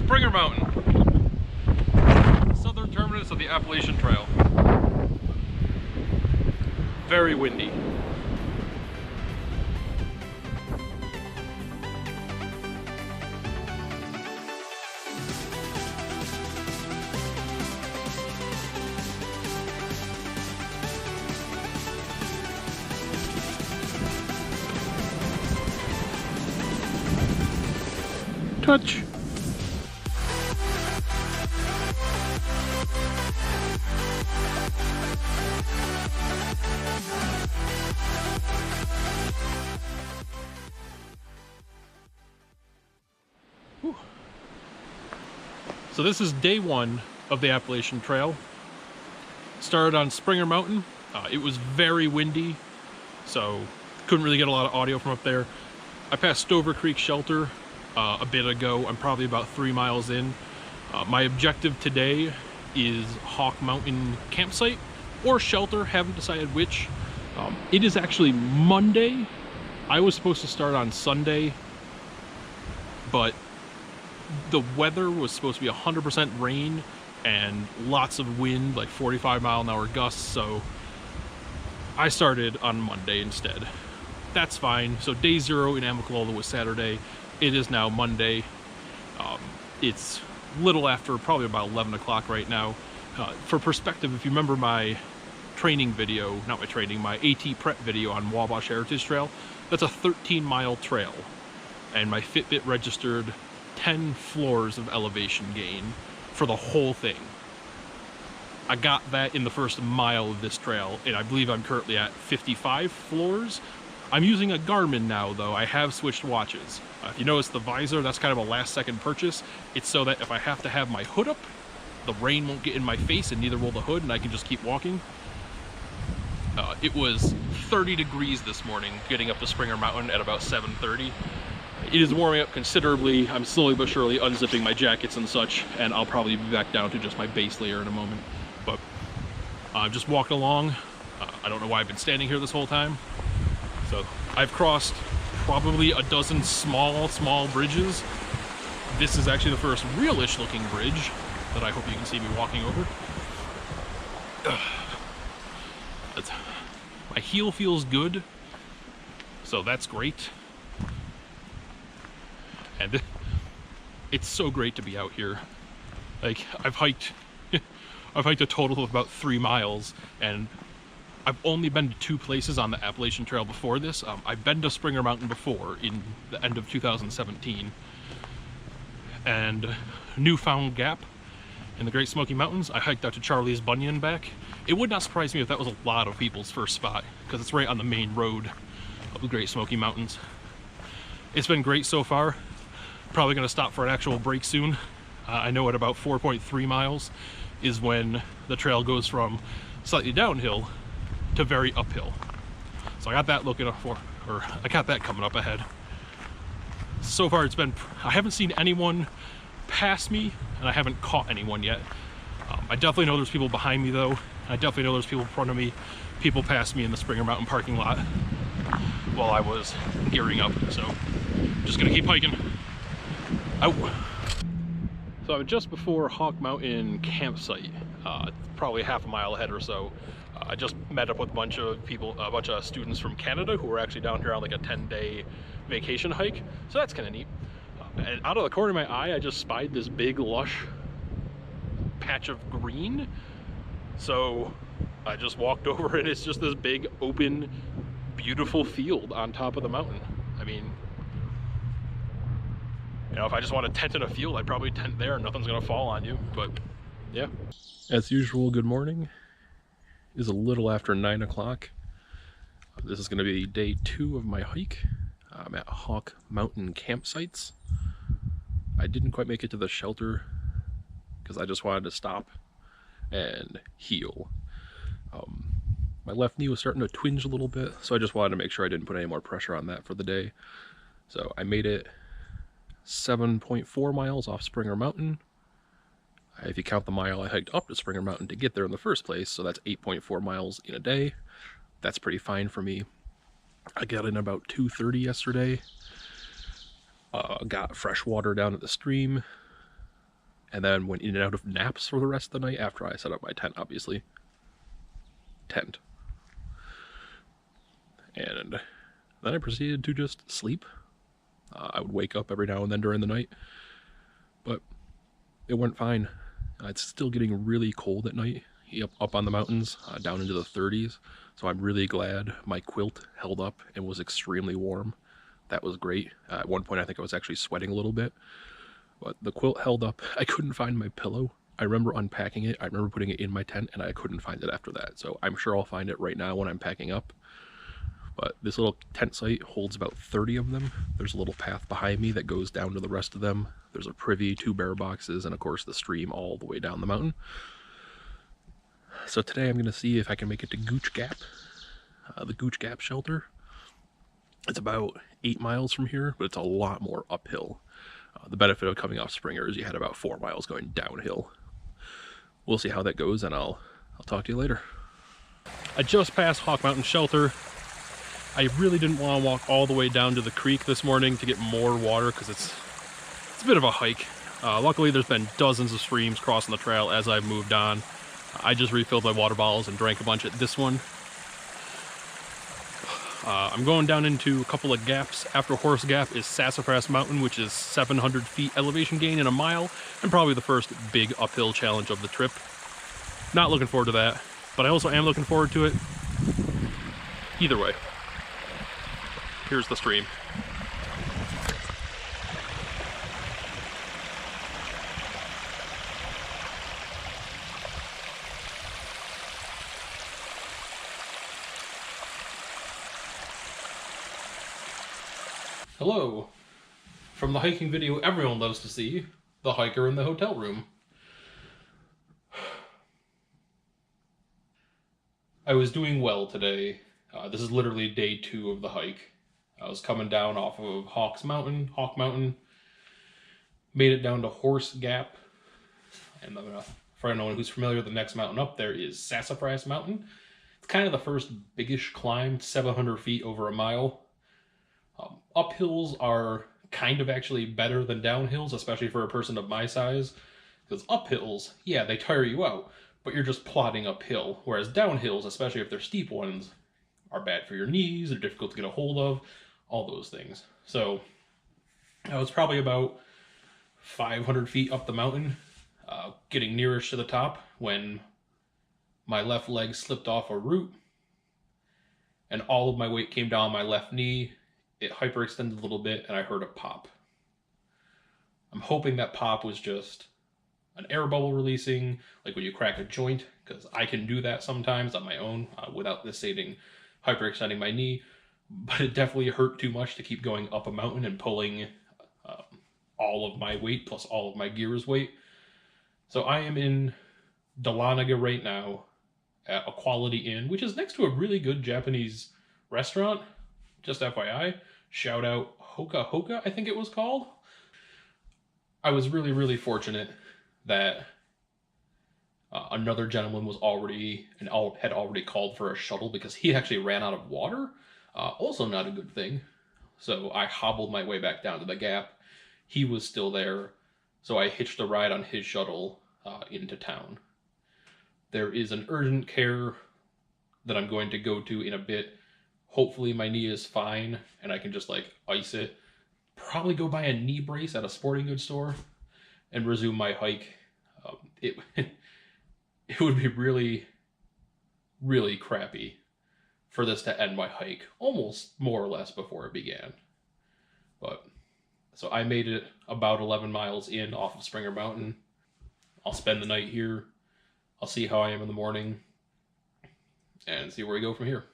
Springer Mountain, southern terminus of the Appalachian Trail. Very windy. Touch. Whew. So this is day one of the Appalachian Trail. Started on Springer Mountain. It was very windy, so couldn't really get a lot of audio from up there. I passed Stover Creek Shelter a bit ago. I'm probably about 3 miles in. My objective today is Hawk Mountain Campsite or Shelter, haven't decided which. It is actually Monday. I was supposed to start on Sunday, but the weather was supposed to be 100% rain and lots of wind, like 45-mile-an-hour gusts, so I started on Monday instead. That's fine. So day 0 in Amicalola was Saturday. It is now Monday. It's little after, probably about 11 o'clock right now. For perspective, if you remember my training video, not my training, my AT prep video on Wabash Heritage Trail, that's a 13-mile trail. And my Fitbit registered 10 floors of elevation gain for the whole thing. I got that in the first mile of this trail, and I believe I'm currently at 55 floors. I'm using a Garmin now, though. I have switched watches. If you notice the visor, that's kind of a last-second purchase. It's so that if I have to have my hood up, the rain won't get in my face, and neither will the hood, and I can just keep walking. It was 30 degrees this morning, getting up to Springer Mountain at about 7:30. It is warming up considerably. I'm slowly but surely unzipping my jackets and such, and I'll probably be back down to just my base layer in a moment. But I'm just walking along. I don't know why I've been standing here this whole time. So I've crossed probably a dozen small bridges. This is actually the first real-ish looking bridge that I hope you can see me walking over. My heel feels good, so that's great. And it's so great to be out here. Like, I've hiked a total of about 3 miles, and I've only been to 2 places on the Appalachian Trail before this. I've been to Springer Mountain before in the end of 2017, and Newfound Gap in the Great Smoky Mountains. I hiked out to Charlie's Bunyan back. It would not surprise me if that was a lot of people's first spot, because it's right on the main road of the Great Smoky Mountains. It's been great so far. Probably going to stop for an actual break soon. I know at about 4.3 miles is when the trail goes from slightly downhill to very uphill. So I got that looking up for, or I got that coming up ahead. So far it's been, I haven't seen anyone pass me, and I haven't caught anyone yet. I definitely know there's people behind me though. I definitely know there's people in front of me. People passed me in the Springer Mountain parking lot while I was gearing up, so just gonna keep hiking. Out. So I'm just before Hawk Mountain Campsite, probably half a mile ahead or so. I just met up with a bunch of people, a bunch of students from Canada who were actually down here on like a 10-day vacation hike, so that's kind of neat. And out of the corner of my eye, I just spied this big lush patch of green. So I just walked over, and it's just this big open beautiful field on top of the mountain. I mean, you know, if I just want to tent in a field, I'd probably tent there and nothing's gonna fall on you. But yeah, as usual, good morning. It is a little after 9 o'clock. This is going to be day 2 of my hike. I'm at Hawk Mountain Campsites. I didn't quite make it to the shelter because I just wanted to stop and heal. My left knee was starting to twinge a little bit, so I just wanted to make sure I didn't put any more pressure on that for the day. So I made it 7.4 miles off Springer Mountain. If you count the mile I hiked up to Springer Mountain to get there in the first place, so that's 8.4 miles in a day. That's pretty fine for me. I got in about 2:30 yesterday. Got fresh water down at the stream. and then went in and out of naps for the rest of the night after I set up my tent, obviously. And then I proceeded to just sleep. I would wake up every now and then during the night, but it went fine. It's still getting really cold at night up on the mountains, down into the 30s, so I'm really glad my quilt held up and was extremely warm. That was great. At one point I think I was actually sweating a little bit, but the quilt held up. I couldn't find my pillow. I remember unpacking it, I remember putting it in my tent, and I couldn't find it after that, so I'm sure I'll find it right now when I'm packing up. But this little tent site holds about 30 of them. There's a little path behind me that goes down to the rest of them. There's a privy, 2 bear boxes, and of course the stream all the way down the mountain. So today I'm going to see if I can make it to Gooch Gap, the Gooch Gap shelter. It's about 8 miles from here, but it's a lot more uphill. The benefit of coming off Springer is you had about 4 miles going downhill. We'll see how that goes, and I'll talk to you later. I just passed Hawk Mountain Shelter. I really didn't want to walk all the way down to the creek this morning to get more water because it's a bit of a hike. Luckily, there's been dozens of streams crossing the trail as I've moved on. I just refilled my water bottles and drank a bunch at this one. I'm going down into a couple of gaps. After Horse Gap is Sassafras Mountain, which is 700 feet elevation gain in a mile, and probably the first big uphill challenge of the trip. Not looking forward to that, but I also am looking forward to it. Either way. Here's the stream. Hello. From the hiking video everyone loves to see, the hiker in the hotel room. I was doing well today. This is literally day 2 of the hike. I was coming down off of Hawk Mountain, made it down to Horse Gap, and for anyone who's familiar, the next mountain up there is Sassafras Mountain. It's kind of the first biggish climb, 700 feet over a mile. Uphills are kind of actually better than downhills, especially for a person of my size, because uphills, yeah, they tire you out, but you're just plodding uphill, whereas downhills, especially if they're steep ones, are bad for your knees, they're difficult to get a hold of, all those things. So I was probably about 500 feet up the mountain, getting nearest to the top, when my left leg slipped off a root and all of my weight came down my left knee. It hyperextended a little bit and I heard a pop. I'm hoping that pop was just an air bubble releasing, like when you crack a joint, because I can do that sometimes on my own without this hyperextending my knee. But it definitely hurt too much to keep going up a mountain and pulling all of my weight plus all of my gear's weight. So I am in Dahlonega right now at a Quality Inn, which is next to a really good Japanese restaurant. Just FYI, shout out Hoka Hoka, I think it was called. I was really, really fortunate that another gentleman was had already called for a shuttle because he actually ran out of water. Also not a good thing. So I hobbled my way back down to the gap. He was still there, so I hitched a ride on his shuttle into town. There is an urgent care that I'm going to go to in a bit. Hopefully my knee is fine and I can just like ice it. Probably go buy a knee brace at a sporting goods store and resume my hike. It would be really, really crappy for this to end my hike almost more or less before it began. But so I made it about 11 miles in off of Springer Mountain. I'll spend the night here. I'll see how I am in the morning and see where we go from here.